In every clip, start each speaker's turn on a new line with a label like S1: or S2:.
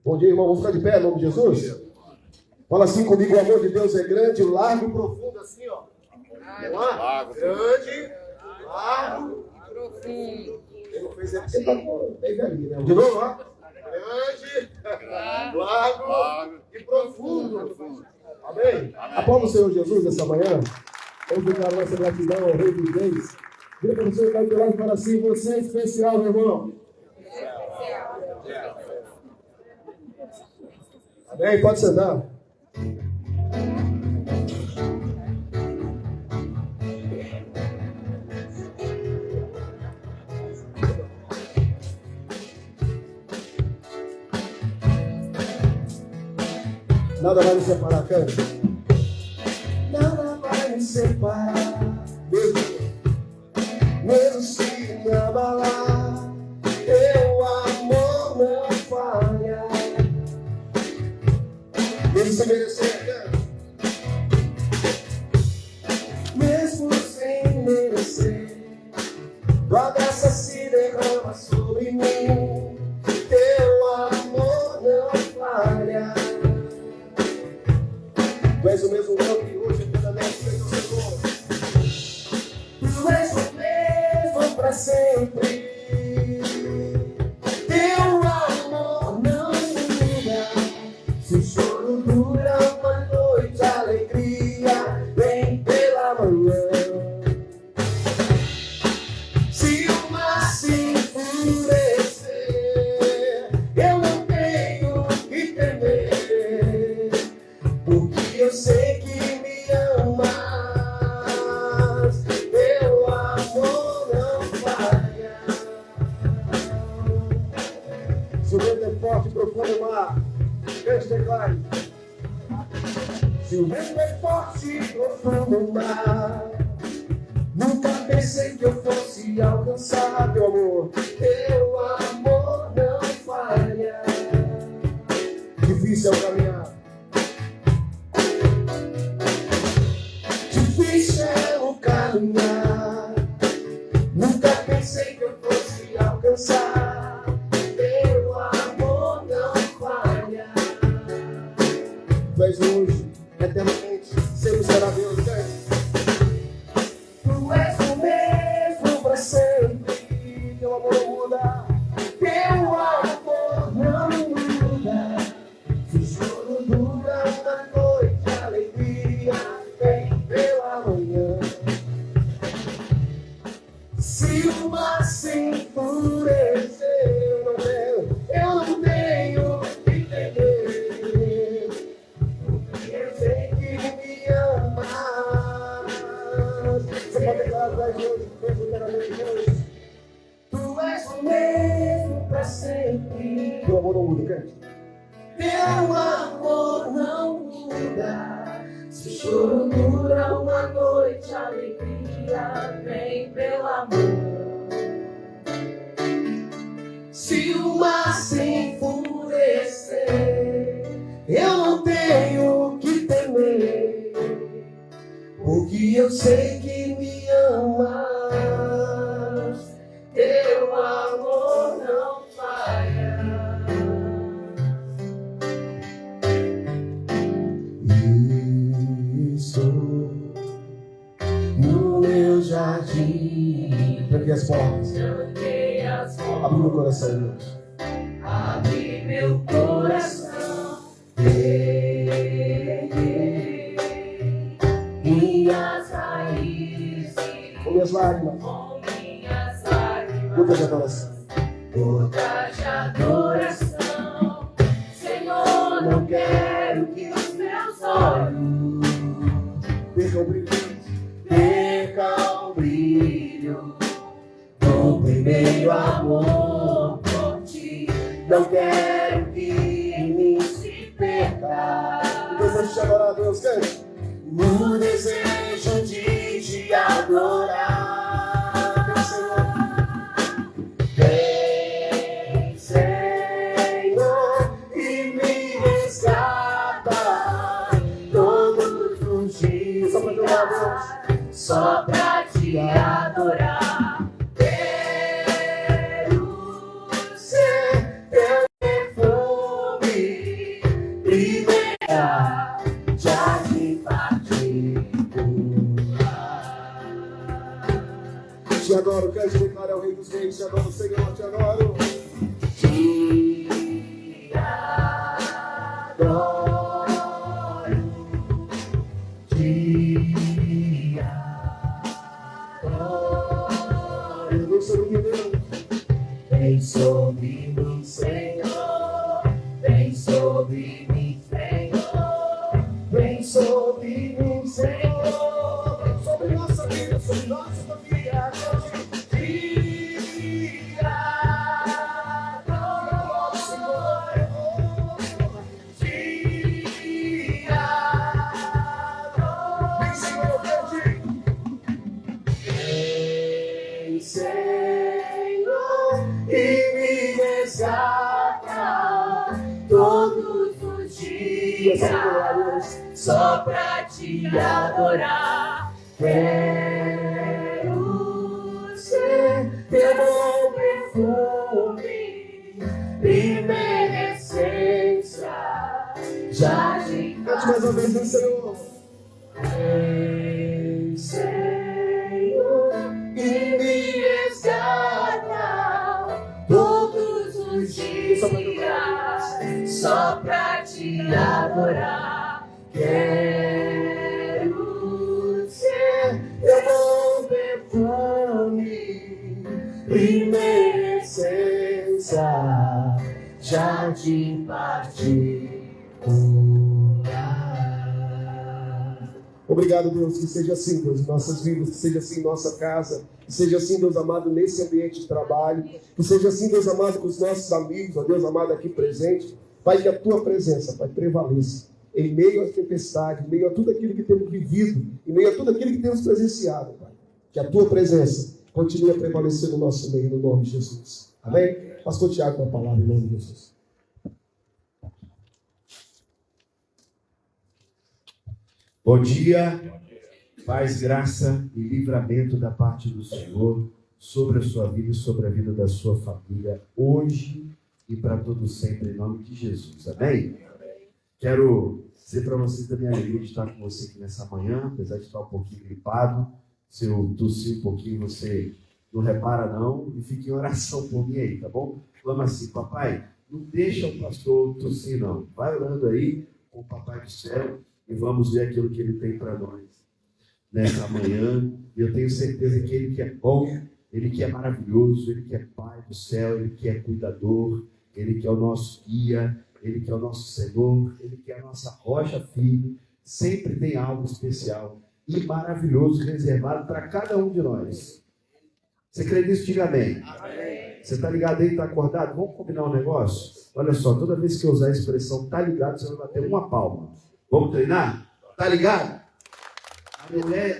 S1: Bom dia, irmão. Vamos ficar de pé, em nome de Jesus? Fala assim comigo: o amor de Deus é grande, largo e profundo, assim, ó. Vamos lá? Grande, largo e profundo. Quem não fez é porque tá bem velhinho, né? De novo, ó. Grande, largo e profundo. Amém? Aplauda o Senhor Jesus essa manhã. Vamos declarar nossa gratidão ao Rei dos Reis. Vira para você que está do lado e fala assim: você é especial, meu irmão. Amém? Pode sentar. Nada vai nos separar, cara. Nada vai nos separar. Mesmo se me abalar, teu amor não falha. Mesmo sem merecer, cara. Mesmo sem merecer, tua graça se derrama sobre mim. Teu amor não falha. Tu és o mesmo Deus que hoje eternamente fez o Senhor. Tu és o mesmo para sempre. Teu amor não muda. Se o choro dura uma noite, a alegria vem pela manhã. Se o mar se enfurecer, eu não tenho que temer, porque eu sei que me amas. Teu amor não falha. Se o vento é forte e profundo o mar, Deus declare. Se o vento é forte e profundo o mar, nunca pensei que eu fosse alcançar teu amor. Teu amor não falha. Difícil é o caminhar. Difícil é o caminhar. Nunca pensei que eu fosse alcançar. Teu amor não falha. Tu és hoje, eternamente, sempre será Deus, né? Tu és o mesmo para sempre. Teu amor não muda. Teu amor não muda. Se o choro dura uma noite, a alegria vem pela manhã. Se o mar se enfurecer, eu não tenho que temer, porque eu sei que me amas. Você pode declarar para Deus, mesmo eternamente, Deus. Tu és o mesmo para sempre. Teu amor não muda, cara. Teu amor não muda. Se o choro dura uma noite, a alegria vem pela manhã. Se o mar se enfurecer, eu não tenho que temer, porque eu sei que me amas. Teu amor não falha. Estou no meu jardim. Tranquei as portas. Abre meu coração, Deus. Abre meu coração. Minhas raízes. Com minhas lágrimas. Gotas de adoração. Gotas de adoração. Senhor, não quero que os meus olhos percam o brilho. Perca o brilho do primeiro amor por ti. Não quero que me se perca. O desejo de adorar a Deus, cante. O desejo de te adorar, meu Senhor. Vem, Senhor, e me resgata todos os dias. Só pra te adorar, Deus. Só pra te adorar. Quero ser teu refúgio. sobre mim, Senhor. Vem sobre mim, Senhor. Vem sobre mim, Senhor. Sobre nossa vida, sobre nossa família. Só pra te adorar, quero ser teu bom perfume, primeira essência, jardim. Cante mais uma vez, Senhor. Vem, Senhor, e me resgata todos os dias, só pra te adorar. Quero ser teu bom perfume, primeira essência, jardim particular. Obrigado, Deus, que seja assim, Deus, em nossas vidas, que seja assim em nossa casa, que seja assim, Deus amado, nesse ambiente de trabalho, que seja assim, Deus amado, com os nossos amigos, ó Deus amado, aqui presente. Pai, que a tua presença, Pai, prevaleça em meio à tempestade, em meio a tudo aquilo que temos vivido, em meio a tudo aquilo que temos presenciado, Pai. Que a tua presença continue a prevalecer no nosso meio, no nome de Jesus. Amém? Pastor Tiago, com a palavra, em nome de Jesus.
S2: Bom dia, paz, graça e livramento da parte do Senhor sobre a sua vida e sobre a vida da sua família, hoje e para todo sempre, em nome de Jesus. Amém? Quero dizer para vocês da minha alegria de estar com você aqui nessa manhã, apesar de estar um pouquinho gripado. Se eu tossir um pouquinho, você não repara não, e fique em oração por mim aí, tá bom? Clama assim: papai, não deixa o pastor tossir não, vai orando aí com o papai do céu e vamos ver aquilo que ele tem para nós nessa manhã. E eu tenho certeza que ele que é bom, ele que é maravilhoso, ele que é pai do céu, ele que é cuidador, ele que é o nosso guia, ele que é o nosso Senhor, ele que é a nossa rocha firme, sempre tem algo especial e maravilhoso reservado para cada um de nós. Você crê nisso? Diga amém. Amém. Você está ligado aí, está acordado? Vamos combinar um negócio? Olha só, toda vez que eu usar a expressão tá ligado, você vai bater uma palma. Vamos treinar? Tá ligado?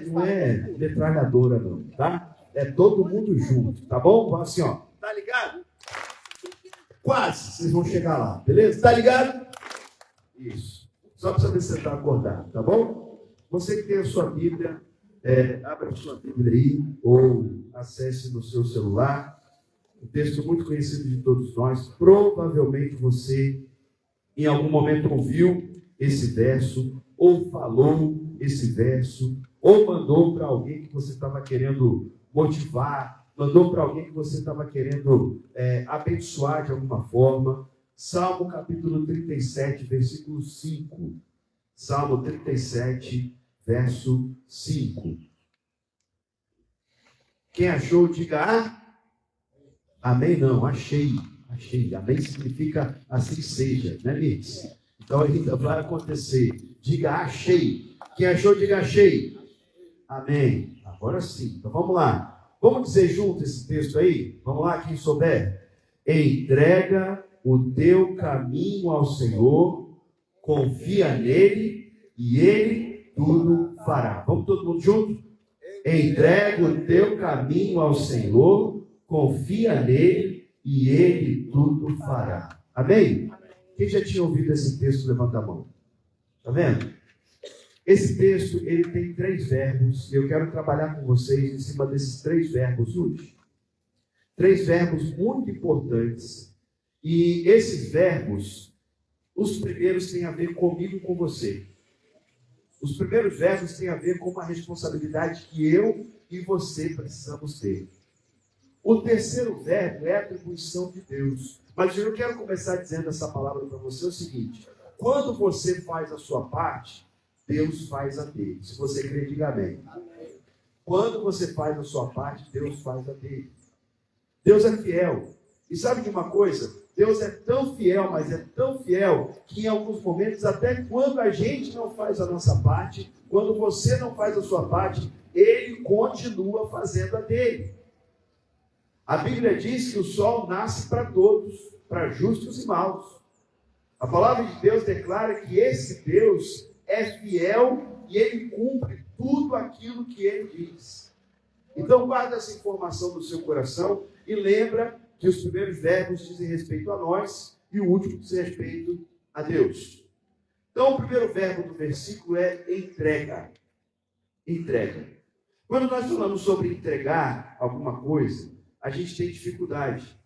S2: Não é metralhadora não, tá? É todo mundo junto, tá bom? Assim, ó, tá ligado? Quase, vocês vão chegar lá, beleza? Tá ligado? Isso. Só para saber se você está acordado, tá bom? Você que tem a sua Bíblia, abra a sua Bíblia aí, ou acesse no seu celular. Um texto muito conhecido de todos nós. Provavelmente você, em algum momento, ouviu esse verso, ou falou esse verso, ou mandou para alguém que você estava querendo motivar, mandou para alguém que você estava querendo abençoar de alguma forma. Salmo capítulo 37, versículo 5. Salmo 37, verso 5. Quem achou, diga amém. Não, achei. Amém significa assim seja, né, Mix? Então ainda vai acontecer. Diga achei. Quem achou, diga achei. Amém. Agora sim. Então vamos lá. Vamos dizer junto esse texto aí? Vamos lá, quem souber. Entrega o teu caminho ao Senhor, confia nele e ele tudo fará. Vamos todo mundo junto? Entrega o teu caminho ao Senhor, confia nele e ele tudo fará. Amém? Quem já tinha ouvido esse texto, levanta a mão. Está vendo? Esse texto, ele tem 3 verbos, e eu quero trabalhar com vocês em cima desses 3 verbos hoje. 3 verbos muito importantes, e esses verbos, os primeiros têm a ver comigo e com você. Os primeiros verbos têm a ver com uma responsabilidade que eu e você precisamos ter. O terceiro verbo é a atribuição de Deus. Mas eu quero começar dizendo essa palavra para você o seguinte: quando você faz a sua parte, Deus faz a dele. Se você crê, diga amém. Quando você faz a sua parte, Deus faz a dele. Deus é fiel. E sabe de uma coisa? Deus é tão fiel, mas é tão fiel, que em alguns momentos, até quando a gente não faz a nossa parte, quando você não faz a sua parte, Ele continua fazendo a dele. A Bíblia diz que o sol nasce para todos, para justos e maus. A palavra de Deus declara que esse Deus é fiel e Ele cumpre tudo aquilo que Ele diz. Então guarda essa informação no seu coração e lembra que os primeiros verbos dizem respeito a nós e o último diz respeito a Deus. Então o primeiro verbo do versículo é entrega. Entrega. Quando nós falamos sobre entregar alguma coisa, a gente tem dificuldade.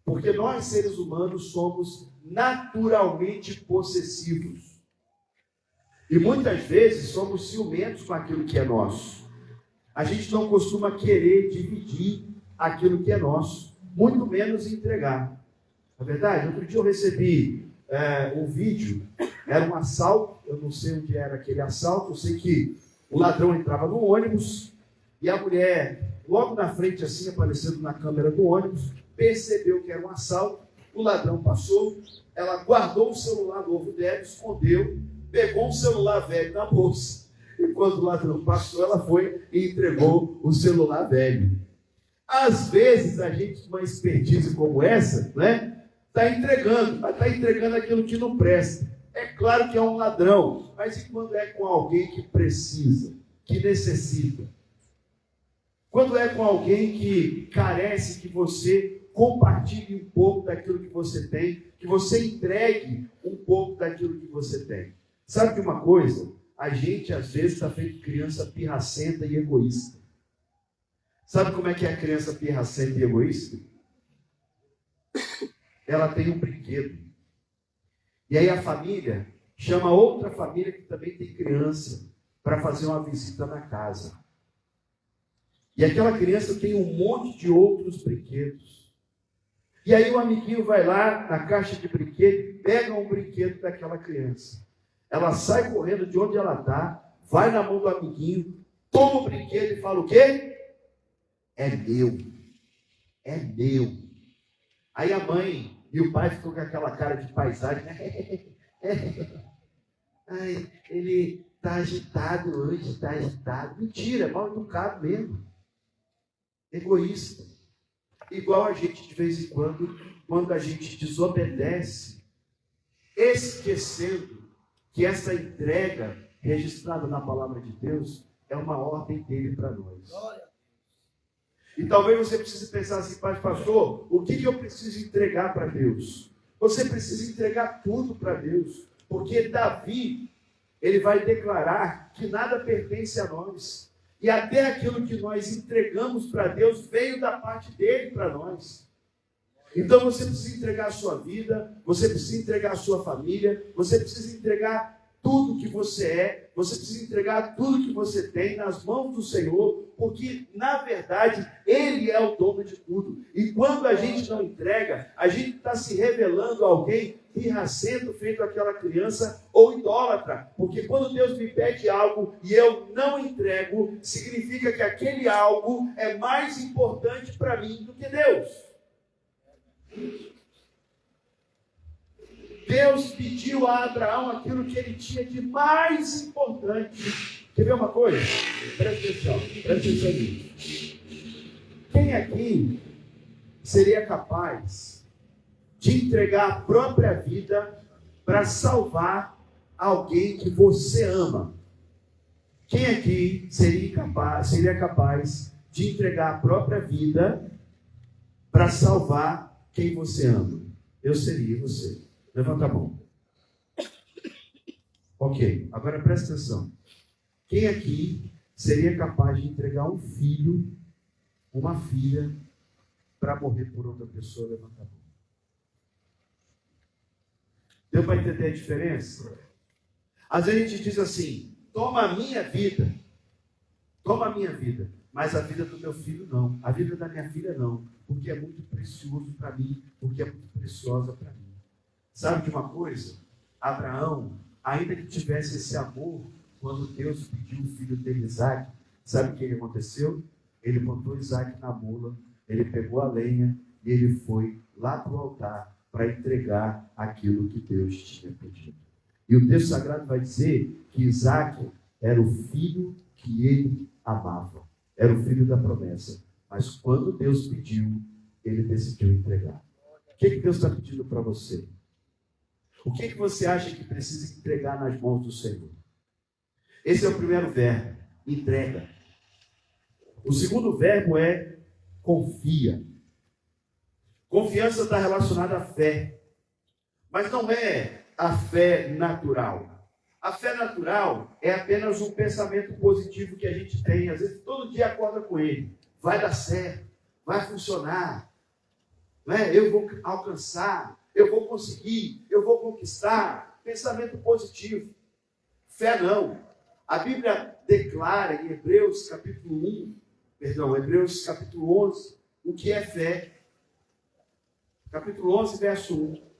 S2: Porque nós, seres humanos, somos naturalmente possessivos. E muitas vezes somos ciumentos com aquilo que é nosso. A gente não costuma querer dividir aquilo que é nosso, muito menos entregar. Na verdade, outro dia eu recebi um vídeo, era um assalto, eu não sei onde era aquele assalto, eu sei que o ladrão entrava no ônibus e a mulher, logo na frente, assim, aparecendo na câmera do ônibus, percebeu que era um assalto, o ladrão passou, ela guardou o celular novo dela, escondeu, pegou um celular velho na bolsa, e quando o ladrão passou, ela foi e entregou o celular velho. Às vezes, a gente, com uma expertise como essa, né, está entregando aquilo que não presta. É claro que é um ladrão, mas e quando é com alguém que precisa, que necessita? Quando é com alguém que carece, que você compartilhe um pouco daquilo que você tem, que você entregue um pouco daquilo que você tem. Sabe de uma coisa? A gente, às vezes, está feito criança pirracenta e egoísta. Sabe como é que é a criança pirracenta e egoísta? Ela tem um brinquedo. E aí a família chama outra família que também tem criança para fazer uma visita na casa. E aquela criança tem um monte de outros brinquedos. E aí o amiguinho vai lá na caixa de brinquedo e pega um brinquedo daquela criança. Ela sai correndo de onde ela está, vai na mão do amiguinho, toma o brinquedo e fala o quê? É meu. É meu. Aí a mãe e o pai ficam com aquela cara de paisagem. Ai, ele está agitado hoje, está agitado. Mentira, é mal educado mesmo. Egoísta. Igual a gente de vez em quando a gente desobedece, esquecendo que essa entrega registrada na palavra de Deus é uma ordem dele para nós. E talvez você precise pensar assim, pastor, o que eu preciso entregar para Deus? Você precisa entregar tudo para Deus, porque Davi, ele vai declarar que nada pertence a nós. E até aquilo que nós entregamos para Deus veio da parte dele para nós. Então você precisa entregar a sua vida, você precisa entregar a sua família, você precisa entregar tudo que você é, você precisa entregar tudo que você tem nas mãos do Senhor, porque na verdade Ele é o dono de tudo. E quando a gente não entrega, a gente está se revelando a alguém pirracento, feito aquela criança, ou idólatra, porque quando Deus me pede algo e eu não entrego, significa que aquele algo é mais importante para mim do que Deus. Deus pediu a Abraão aquilo que ele tinha de mais importante. Quer ver uma coisa? Presta atenção nisso. Quem aqui seria capaz de entregar a própria vida para salvar alguém que você ama? Quem aqui seria capaz de entregar a própria vida para salvar quem você ama? Eu seria você. Levanta a mão. Ok, agora presta atenção. Quem aqui seria capaz de entregar um filho, uma filha, para morrer por outra pessoa? Levanta a mão. Deu para entender a diferença? Às vezes a gente diz assim, toma a minha vida, mas a vida do meu filho não, a vida da minha filha não, porque é muito precioso para mim, porque é muito preciosa para mim. Sabe de uma coisa? Abraão, ainda que tivesse esse amor, quando Deus pediu o filho dele, Isaac, sabe o que aconteceu? Ele botou Isaac na mula, ele pegou a lenha e ele foi lá para o altar para entregar aquilo que Deus tinha pedido. E o texto sagrado vai dizer que Isaac era o filho que ele amava. Era o filho da promessa. Mas quando Deus pediu, ele decidiu entregar. O que Deus está pedindo para você? O que você acha que precisa entregar nas mãos do Senhor? Esse é o primeiro verbo, entrega. O segundo verbo é confia. Confiança está relacionada à fé. Mas não é a fé natural. A fé natural é apenas um pensamento positivo que a gente tem. Às vezes, todo dia acorda com ele. Vai dar certo, vai funcionar. Né? Eu vou alcançar, eu vou conseguir, eu vou conquistar. Pensamento positivo. Fé não. A Bíblia declara em Hebreus capítulo 11, o que é fé. Capítulo 11, verso 1.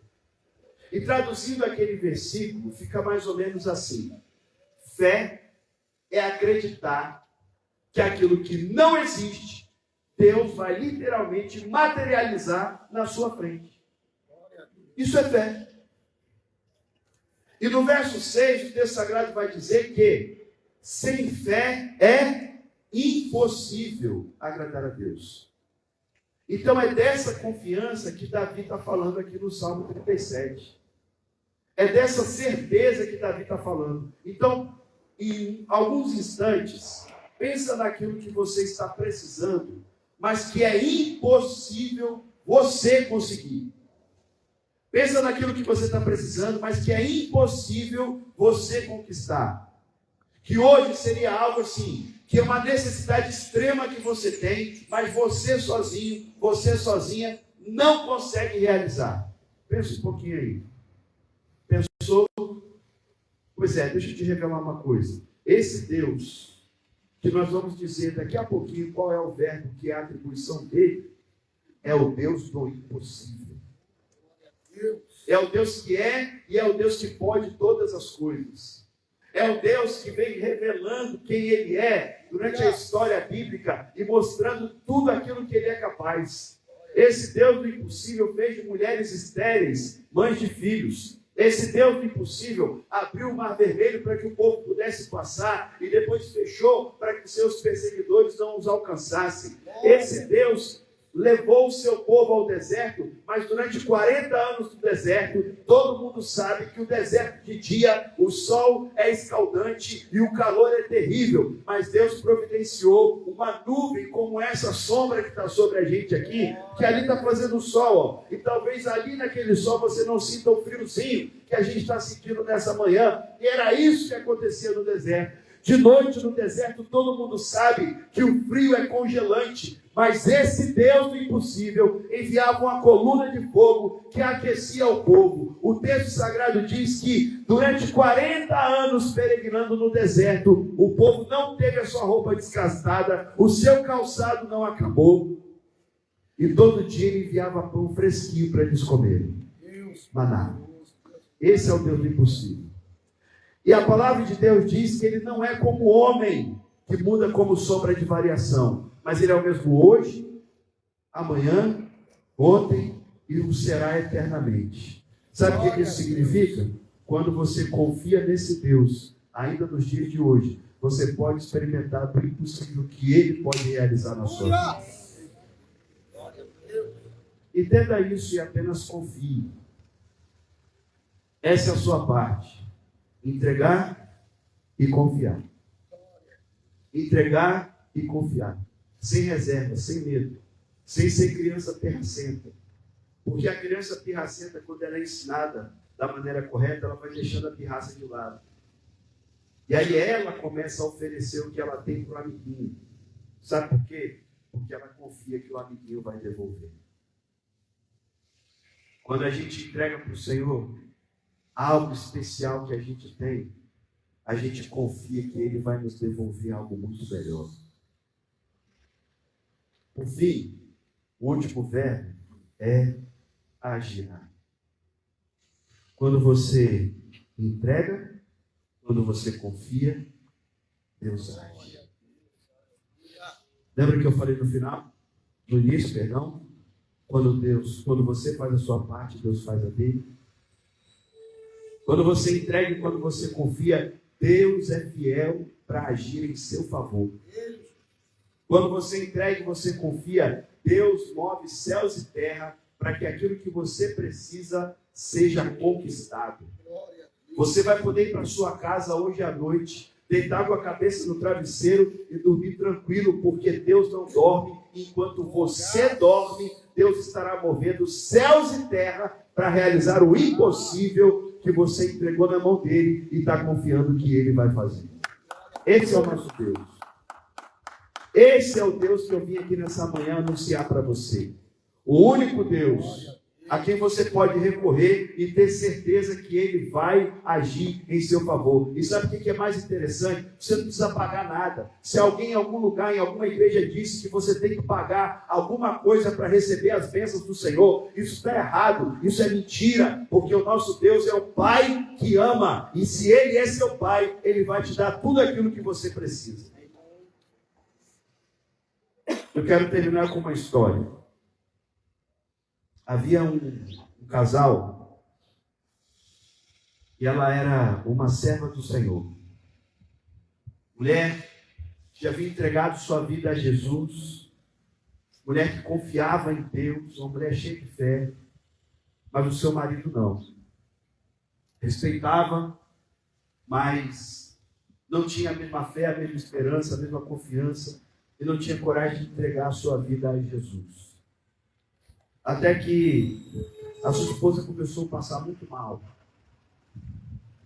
S2: E traduzindo aquele versículo, fica mais ou menos assim. Fé é acreditar que aquilo que não existe, Deus vai literalmente materializar na sua frente. Isso é fé. E no verso 6, o texto sagrado vai dizer que sem fé é impossível agradar a Deus. Então é dessa confiança que Davi está falando aqui no Salmo 37. É dessa certeza que Davi está falando. Então, em alguns instantes, pensa naquilo que você está precisando, mas que é impossível você conseguir. Pensa naquilo que você está precisando, mas que é impossível você conquistar. Que hoje seria algo assim, que é uma necessidade extrema que você tem, mas você sozinho, você sozinha, não consegue realizar. Pensa um pouquinho aí. Pensou? Pois é, deixa eu te revelar uma coisa. Esse Deus, que nós vamos dizer daqui a pouquinho qual é o verbo que é a atribuição dele, é o Deus do impossível. É o Deus que é e é o Deus que pode todas as coisas. É o Deus que vem revelando quem Ele é durante a história bíblica e mostrando tudo aquilo que Ele é capaz. Esse Deus do impossível fez de mulheres estéreis mães de filhos. Esse Deus do impossível abriu o mar vermelho para que o povo pudesse passar e depois fechou para que seus perseguidores não os alcançassem. Esse Deus levou o seu povo ao deserto, mas durante 40 anos no deserto, todo mundo sabe que o deserto de dia, o sol é escaldante e o calor é terrível, mas Deus providenciou uma nuvem como essa sombra que está sobre a gente aqui, que ali está fazendo sol, ó. E talvez ali naquele sol você não sinta o friozinho que a gente está sentindo nessa manhã, e era isso que acontecia no deserto. De noite no deserto todo mundo sabe que o frio é congelante, mas esse Deus do impossível enviava uma coluna de fogo que aquecia o povo. O texto sagrado diz que durante 40 anos peregrinando no deserto, o povo não teve a sua roupa desgastada, o seu calçado não acabou. E todo dia ele enviava pão fresquinho para eles comerem. Maná. Esse é o Deus do impossível. E a palavra de Deus diz que ele não é como o homem, que muda como sombra de variação. Mas ele é o mesmo hoje, amanhã, ontem e o será eternamente. Sabe o que isso significa? Quando você confia nesse Deus, ainda nos dias de hoje, você pode experimentar do impossível que ele pode realizar na sua vida. Entenda isso e apenas confie. Essa é a sua parte. Entregar e confiar. Entregar e confiar. Sem reserva, sem medo. Sem ser criança pirracenta. Porque a criança pirracenta, quando ela é ensinada da maneira correta, ela vai deixando a pirraça de lado. E aí ela começa a oferecer o que ela tem para o amiguinho. Sabe por quê? Porque ela confia que o amiguinho vai devolver. Quando a gente entrega para o Senhor algo especial que a gente confia que Ele vai nos devolver algo muito melhor. Por fim, o último verbo é agirar. Quando você entrega, quando você confia, Deus age. Lembra que eu falei no início, Quando você faz a sua parte, Deus faz a dele. Quando você entrega e quando você confia, Deus é fiel para agir em seu favor. Quando você entrega e você confia, Deus move céus e terra para que aquilo que você precisa seja conquistado. Você vai poder ir para sua casa hoje à noite, deitar com a cabeça no travesseiro e dormir tranquilo, porque Deus não dorme. Enquanto você dorme, Deus estará movendo céus e terra para realizar o impossível que você entregou na mão dele e está confiando que ele vai fazer. Esse é o nosso Deus. Esse é o Deus que eu vim aqui nessa manhã anunciar para você. O único Deus a quem você pode recorrer e ter certeza que ele vai agir em seu favor. E sabe o que é mais interessante? Você não precisa pagar nada. Se alguém em algum lugar, em alguma igreja disse que você tem que pagar alguma coisa para receber as bênçãos do Senhor, isso está errado, isso é mentira, porque o nosso Deus é o Pai que ama, e se ele é seu Pai, ele vai te dar tudo aquilo que você precisa. Eu quero terminar com uma história. Havia um casal e ela era uma serva do Senhor. Mulher que já havia entregado sua vida a Jesus, mulher que confiava em Deus, uma mulher cheia de fé, mas o seu marido não. Respeitava, mas não tinha a mesma fé, a mesma esperança, a mesma confiança e não tinha coragem de entregar a sua vida a Jesus. Até que a sua esposa começou a passar muito mal.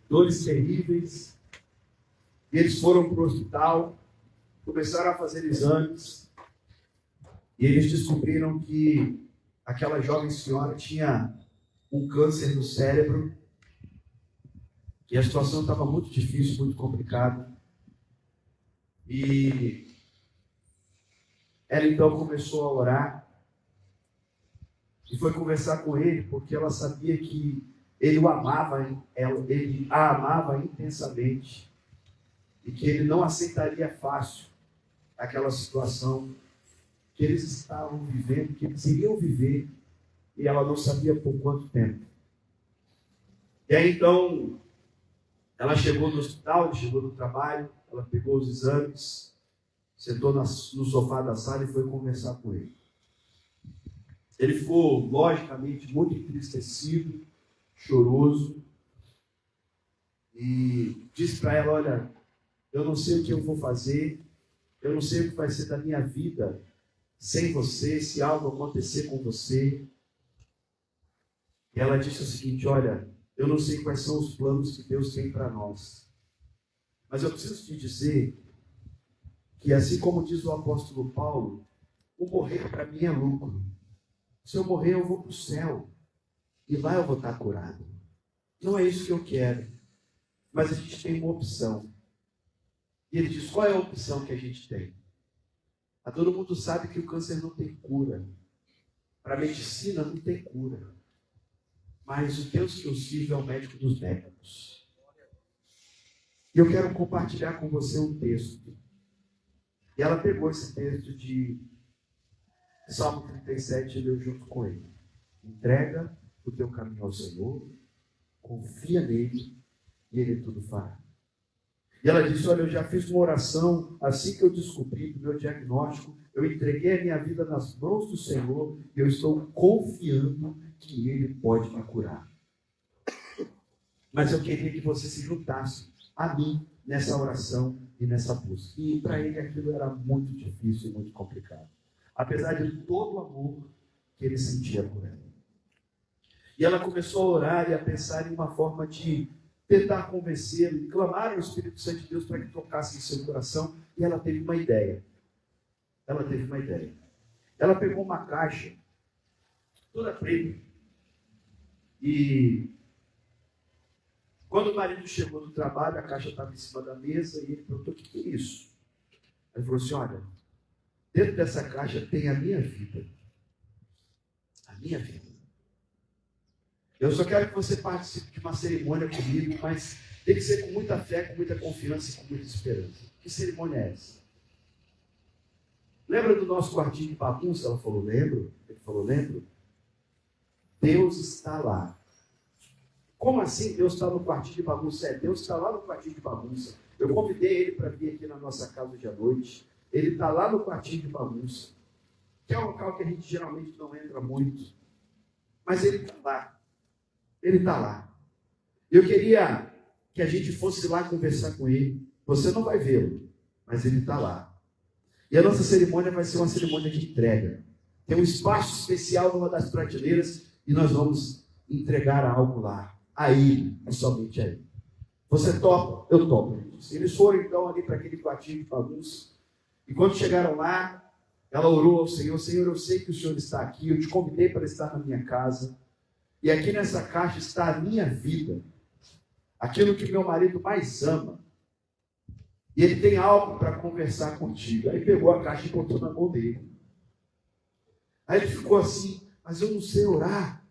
S2: Dores terríveis. E eles foram para o hospital, começaram a fazer exames. E eles descobriram que aquela jovem senhora tinha um câncer no cérebro. E a situação estava muito difícil, muito complicada. E ela então começou a orar. E foi conversar com ele, porque ela sabia que ele a amava intensamente. E que ele não aceitaria fácil aquela situação que eles estavam vivendo, que eles iriam viver, e ela não sabia por quanto tempo. E aí então, ela chegou no hospital, chegou no trabalho, ela pegou os exames, sentou no sofá da sala e foi conversar com ele. Ele ficou, logicamente, muito entristecido, choroso, e disse para ela: olha, eu não sei o que eu vou fazer, eu não sei o que vai ser da minha vida sem você, se algo acontecer com você. E ela disse o seguinte: olha, eu não sei quais são os planos que Deus tem para nós, mas eu preciso te dizer que, assim como diz o apóstolo Paulo, o morrer para mim é lucro. Se eu morrer, eu vou para o céu. E lá eu vou estar curado. Não é isso que eu quero. Mas a gente tem uma opção. E ele diz: qual é a opção que a gente tem? Todo mundo sabe que o câncer não tem cura. Para a medicina não tem cura. Mas o Deus que eu sirvo é o médico dos médicos. E eu quero compartilhar com você um texto. E ela pegou esse texto de Salmo 37 e leu junto com ele. Entrega o teu caminho ao Senhor, confia nele e ele tudo fará. E ela disse: olha, eu já fiz uma oração assim que eu descobri o meu diagnóstico, eu entreguei a minha vida nas mãos do Senhor e eu estou confiando que ele pode me curar. Mas eu queria que você se juntasse a mim nessa oração e nessa busca. E para ele aquilo era muito difícil e muito complicado, apesar de todo o amor que ele sentia por ela. E ela começou a orar e a pensar em uma forma de tentar convencê-lo, e clamar ao Espírito Santo de Deus para que tocasse em seu coração. E ela teve uma ideia. Ela pegou uma caixa toda preta. E quando o marido chegou do trabalho, a caixa estava em cima da mesa e ele perguntou: o que é isso? Ele falou assim: olha, dentro dessa caixa tem a minha vida. A minha vida. Eu só quero que você participe de uma cerimônia comigo, mas tem que ser com muita fé, com muita confiança e com muita esperança. Que cerimônia é essa? Lembra do nosso quartinho de bagunça? Ela falou: lembro. Ele falou: lembro. Deus está lá. Como assim Deus está no quartinho de bagunça? Deus está lá no quartinho de bagunça. Eu convidei ele para vir aqui na nossa casa hoje à noite. Ele está lá no quartinho de bagunça, que é um local que a gente geralmente não entra muito. Mas ele está lá. Ele está lá. Eu queria que a gente fosse lá conversar com ele. Você não vai vê-lo, mas ele está lá. E a nossa cerimônia vai ser uma cerimônia de entrega. Tem um espaço especial numa das prateleiras e nós vamos entregar algo lá. A ele, e somente a ele. Você topa? Eu topo. Ele disse. Eles foram então ali para aquele quartinho de bagunça. E quando chegaram lá, ela orou ao Senhor. Senhor, eu sei que o Senhor está aqui. Eu te convidei para estar na minha casa. E aqui nessa caixa está a minha vida. Aquilo que meu marido mais ama. E ele tem algo para conversar contigo. Aí pegou a caixa e botou na mão dele. Aí ele ficou assim, mas eu não sei orar.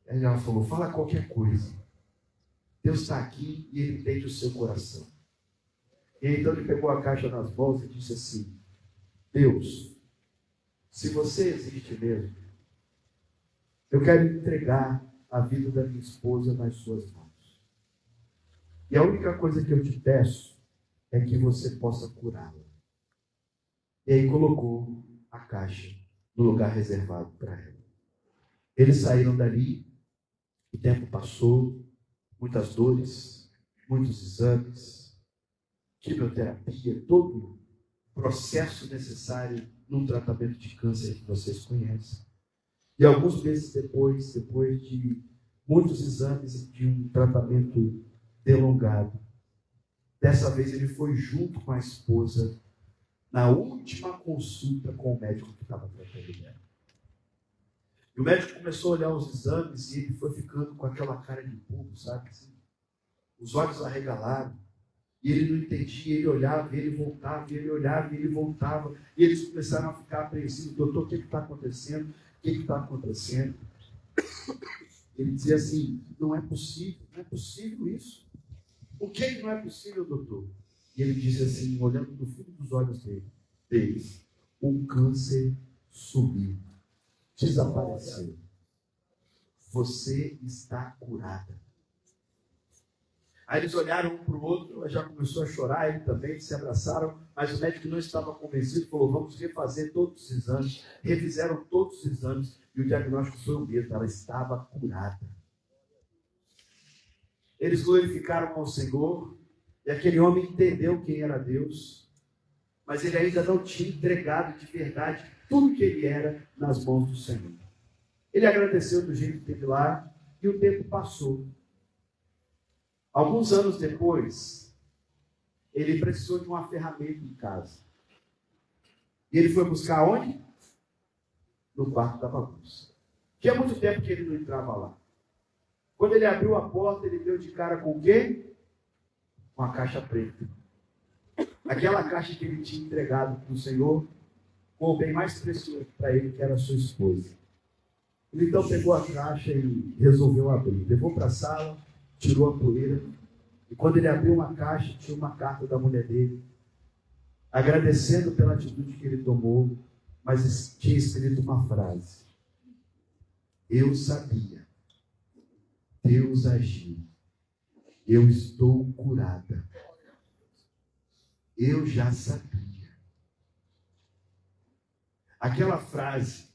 S2: Aí ela falou, fala qualquer coisa. Deus está aqui e ele entende o seu coração. E então ele pegou a caixa nas mãos e disse assim, Deus, se você existe mesmo, eu quero entregar a vida da minha esposa nas suas mãos. E a única coisa que eu te peço é que você possa curá-la. E aí colocou a caixa no lugar reservado para ela. Eles saíram dali, o tempo passou, muitas dores, muitos exames, quimioterapia, todo o processo necessário num tratamento de câncer que vocês conhecem. E alguns meses depois de muitos exames e de um tratamento delongado, dessa vez ele foi junto com a esposa na última consulta com o médico que estava tratando dela. E o médico começou a olhar os exames e ele foi ficando com aquela cara de bobo, sabe? Assim, os olhos arregalados. E ele não entendia, ele olhava, e ele voltava, e ele olhava, e ele voltava. E eles começaram a ficar apreensivos. Doutor, o que está acontecendo? O que está acontecendo? Ele dizia assim, não é possível isso. O que não é possível, doutor? E ele disse assim, olhando no fundo dos olhos deles, o câncer sumiu. Desapareceu. Você está curada. Aí eles olharam um para o outro, ela já começou a chorar, ele também, eles se abraçaram, mas o médico não estava convencido, falou, vamos refazer todos os exames. Refizeram todos os exames e o diagnóstico foi o mesmo, ela estava curada. Eles glorificaram ao Senhor e aquele homem entendeu quem era Deus, mas ele ainda não tinha entregado de verdade tudo que ele era nas mãos do Senhor. Ele agradeceu do jeito que teve lá e o tempo passou. Alguns anos depois, ele precisou de uma ferramenta em casa. E ele foi buscar onde? No quarto da bagunça. Tinha muito tempo que ele não entrava lá. Quando ele abriu a porta, ele deu de cara com o quê? Com a caixa preta. Aquela caixa que ele tinha entregado para o Senhor, com o bem mais precioso para ele, que era a sua esposa. Ele então pegou a caixa e resolveu abrir. Levou para a sala, tirou a poeira. E quando ele abriu uma caixa, tinha uma carta da mulher dele, agradecendo pela atitude que ele tomou, mas tinha escrito uma frase. Eu sabia. Deus agiu. Eu estou curada. Eu já sabia. Aquela frase,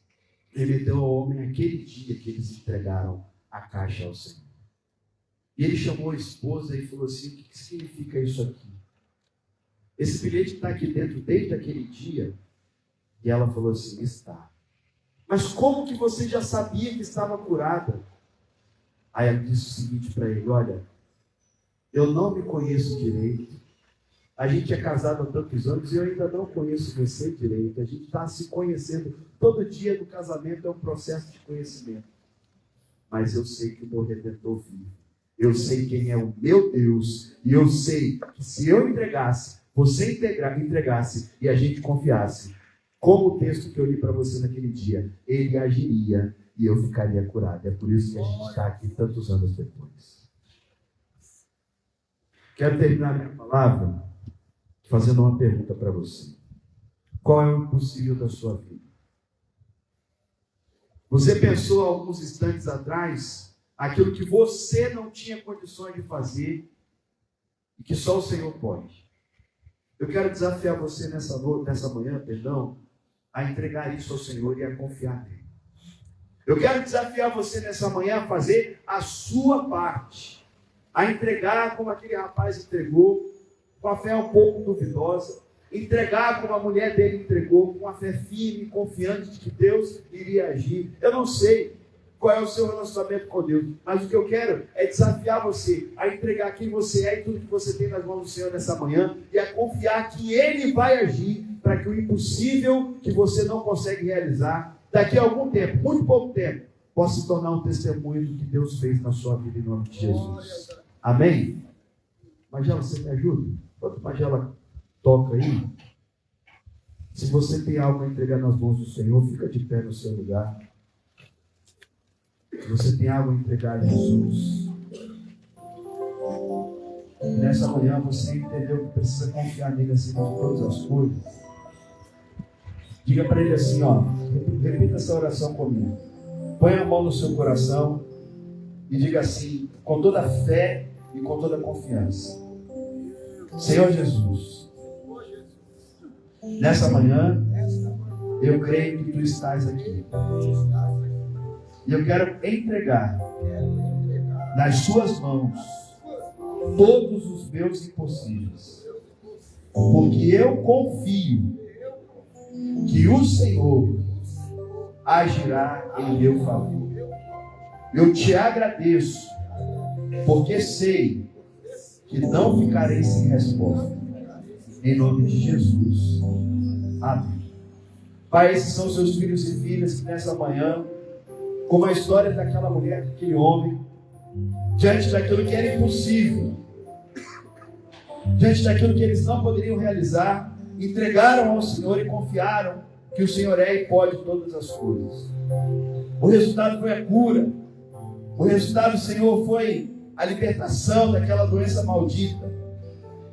S2: ele deu ao homem aquele dia que eles entregaram a caixa ao Senhor. E ele chamou a esposa e falou assim, o que significa isso aqui? Esse bilhete está aqui dentro desde aquele dia? E ela falou assim, está. Mas como que você já sabia que estava curada? Aí ela disse o seguinte para ele, olha, eu não me conheço direito, a gente é casado há tantos anos e eu ainda não conheço você direito, a gente está se conhecendo, todo dia do casamento é um processo de conhecimento, mas eu sei que o meu Redentor vive, eu sei quem é o meu Deus, e eu sei que se eu entregasse, você entregasse e a gente confiasse, como o texto que eu li para você naquele dia, ele agiria e eu ficaria curado. É por isso que a gente está aqui tantos anos depois. Quero terminar minha palavra fazendo uma pergunta para você. Qual é o impossível da sua vida? Você pensou alguns instantes atrás aquilo que você não tinha condições de fazer e que só o Senhor pode. Eu quero desafiar você nessa manhã, a entregar isso ao Senhor e a confiar nele. Eu quero desafiar você nessa manhã a fazer a sua parte, a entregar como aquele rapaz entregou, com a fé um pouco duvidosa, entregar como a mulher dele entregou, com a fé firme, confiante de que Deus iria agir. Eu não sei qual é o seu relacionamento com Deus, mas o que eu quero é desafiar você a entregar quem você é e tudo que você tem nas mãos do Senhor nessa manhã e a confiar que Ele vai agir para que o impossível que você não consegue realizar, daqui a algum tempo, muito pouco tempo, possa se tornar um testemunho do que Deus fez na sua vida em nome de Jesus. Amém? Magela, você me ajuda? Enquanto Magela toca aí, se você tem algo a entregar nas mãos do Senhor, fica de pé no seu lugar. Se você tem algo a entregar a Jesus, e nessa manhã você entendeu que precisa confiar nele acima de todas as coisas, diga para ele assim, repita essa oração comigo. Põe a mão no seu coração e diga assim, com toda a fé e com toda a confiança: Senhor Jesus, nessa manhã eu creio que Tu estás aqui. E eu quero entregar nas Suas mãos todos os meus impossíveis, porque eu confio que o Senhor agirá em meu favor. Eu Te agradeço, porque sei que não ficarei sem resposta. Em nome de Jesus. Amém. Pai, esses são Seus filhos e filhas que nessa manhã, como a história daquela mulher, daquele homem, diante daquilo que era impossível, diante daquilo que eles não poderiam realizar, entregaram ao Senhor e confiaram que o Senhor é e pode todas as coisas. O resultado foi a cura. O resultado, Senhor, foi a libertação daquela doença maldita.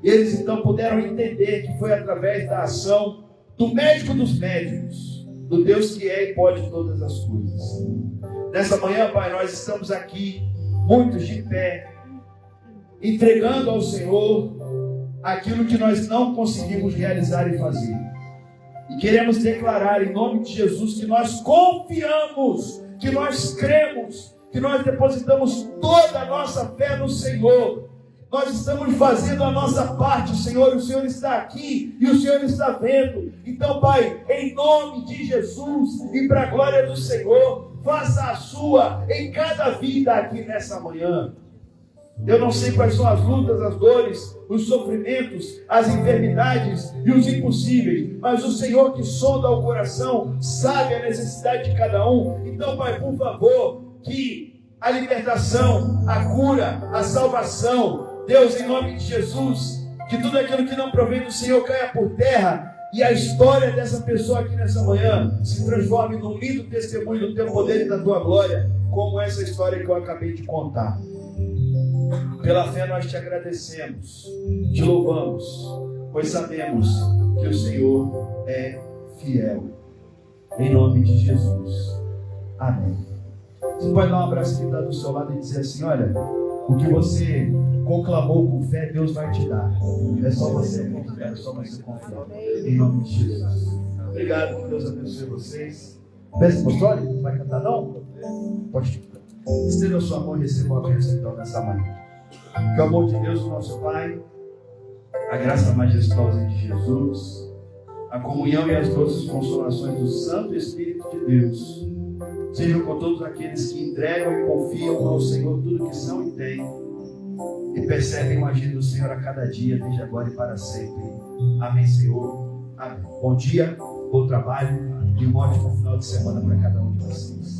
S2: E eles então puderam entender que foi através da ação do médico dos médicos, do Deus que é e pode todas as coisas. Nessa manhã, Pai, nós estamos aqui, muitos de pé, entregando ao Senhor aquilo que nós não conseguimos realizar e fazer. E queremos declarar em nome de Jesus que nós confiamos, que nós cremos, que nós depositamos toda a nossa fé no Senhor. Nós estamos fazendo a nossa parte, Senhor, o Senhor está aqui e o Senhor está vendo. Então, Pai, em nome de Jesus e para a glória do Senhor, faça a sua em cada vida aqui nessa manhã. Eu não sei quais são as lutas, as dores, os sofrimentos, as enfermidades e os impossíveis, mas o Senhor que sonda o coração sabe a necessidade de cada um. Então, Pai, por favor, que a libertação, a cura, a salvação, Deus, em nome de Jesus, que tudo aquilo que não provém do Senhor caia por terra e a história dessa pessoa aqui nessa manhã se transforme num lindo testemunho do Teu poder e da Tua glória, como essa história que eu acabei de contar. Pela fé nós Te agradecemos, Te louvamos, pois sabemos que o Senhor é fiel. Em nome de Jesus. Amém. Você pode dar um abraço que está do seu lado e dizer assim: olha, o que você conclamou com fé, Deus vai te dar. É só você acreditar, é só você confiar. Em nome de Jesus. Obrigado, que Deus abençoe vocês. Peça apostólica, não vai cantar não? Pode. Estenda a sua mão e receba a bênção então nessa manhã. Que o amor de Deus, o nosso Pai, a graça majestosa de Jesus, a comunhão e as doces consolações do Santo Espírito de Deus sejam com todos aqueles que entregam e confiam ao Senhor tudo que são e têm e percebem o agir do Senhor a cada dia, desde agora e para sempre. Amém, Senhor. Amém. Bom dia, bom trabalho e um ótimo final de semana para cada um de vocês.